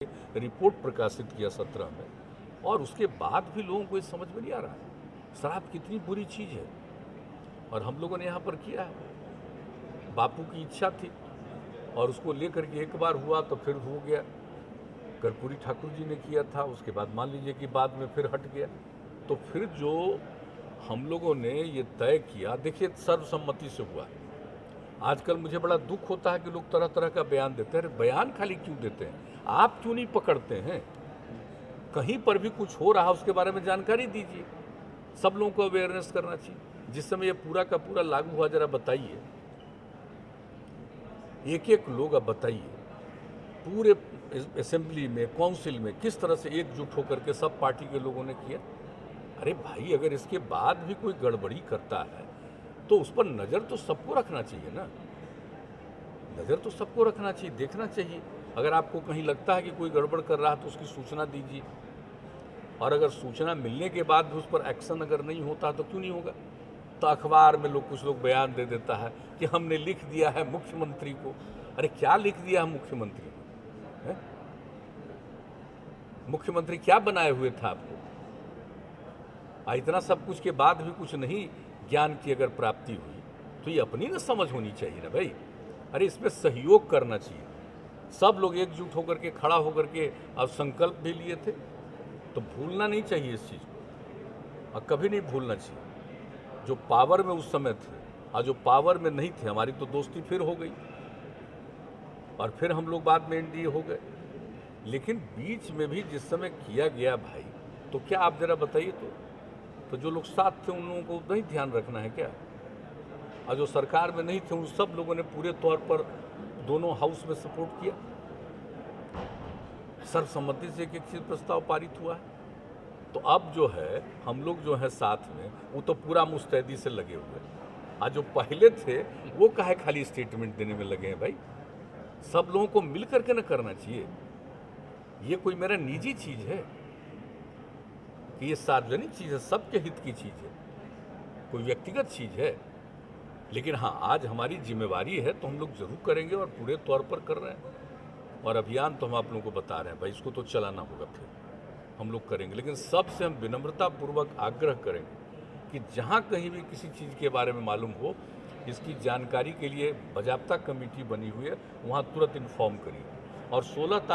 Report प्रकाशित किया 17 में, और उसके बाद भी लोगों को ये समझ में नहीं आ रहा है शराब कितनी बुरी चीज़ है। और हम लोगों ने यहाँ पर किया है, बापू की इच्छा थी और उसको लेकर के एक बार हुआ तो फिर हो गया। कर्पूरी ठाकुर जी ने किया था, उसके बाद मान लीजिए कि बाद में फिर हट गया। तो फिर जो हम लोगों ने ये तय किया, देखिए सर्वसम्मति से हुआ। आजकल मुझे बड़ा दुख होता है कि लोग तरह तरह का बयान देते हैं। अरे बयान खाली क्यों देते हैं, आप क्यों नहीं पकड़ते हैं? कहीं पर भी कुछ हो रहा है उसके बारे में जानकारी दीजिए, सब लोगों को अवेयरनेस करना चाहिए। जिस समय ये पूरा का पूरा लागू हुआ, जरा बताइए, एक एक लोग अब बताइए पूरे असेंबली में, काउंसिल में किस तरह से एकजुट होकर के सब पार्टी के लोगों ने किया। अरे भाई, अगर इसके बाद भी कोई गड़बड़ी करता है तो उस पर नज़र तो सबको रखना चाहिए ना, नज़र तो सबको रखना चाहिए, देखना चाहिए। अगर आपको कहीं लगता है कि कोई गड़बड़ कर रहा है तो उसकी सूचना दीजिए, और अगर सूचना मिलने के बाद भी उस पर एक्शन अगर नहीं होता तो क्यों नहीं होगा? तो अखबार में कुछ लोग बयान दे देता है कि हमने लिख दिया है मुख्यमंत्री को। अरे क्या लिख दिया है मुख्यमंत्री को? मुख्यमंत्री क्या बनाए हुए था आपको? इतना सब कुछ के बाद भी कुछ नहीं ज्ञान की अगर प्राप्ति हुई तो ये अपनी ना समझ होनी चाहिए ना भाई। अरे इसमें सहयोग करना चाहिए, सब लोग एकजुट होकर के खड़ा होकर के अब संकल्प भी लिए थे, तो भूलना नहीं चाहिए इस चीज़ को, और कभी नहीं भूलना चाहिए। जो पावर में उस समय थे और जो पावर में नहीं थे, हमारी तो दोस्ती फिर हो गई और फिर हम लोग बाद में एनडीए हो गए। लेकिन बीच में भी जिस समय किया गया भाई, तो क्या आप जरा बताइए, तो जो लोग साथ थे उन लोगों को नहीं ध्यान रखना है क्या? और जो सरकार में नहीं थे उन सब लोगों ने पूरे तौर पर दोनों हाउस में सपोर्ट किया, सर्वसम्मति से एक एक चीज प्रस्ताव पारित हुआ है। तो अब जो है हम लोग जो है साथ में, वो तो पूरा मुस्तैदी से लगे हुए हैं। आज जो पहले थे वो काहे खाली स्टेटमेंट देने में लगे हैं भाई? सब लोगों को मिल करके ना करना चाहिए। ये कोई मेरा निजी चीज है कि ये सार्वजनिक चीज है, सबके हित की चीज है, कोई व्यक्तिगत चीज है। लेकिन हाँ, आज हमारी जिम्मेवारी है तो हम लोग जरूर करेंगे और पूरे तौर पर कर रहे हैं। और अभियान तो हम आप लोगों को बता रहे हैं भाई, इसको तो चलाना होगा, फिर हम लोग करेंगे। लेकिन सबसे हम विनम्रतापूर्वक आग्रह करेंगे कि जहाँ कहीं भी किसी चीज़ के बारे में मालूम हो, इसकी जानकारी के लिए बाजाप्ता कमेटी बनी हुई है, वहाँ तुरंत इन्फॉर्म करिए। और 16 तारीख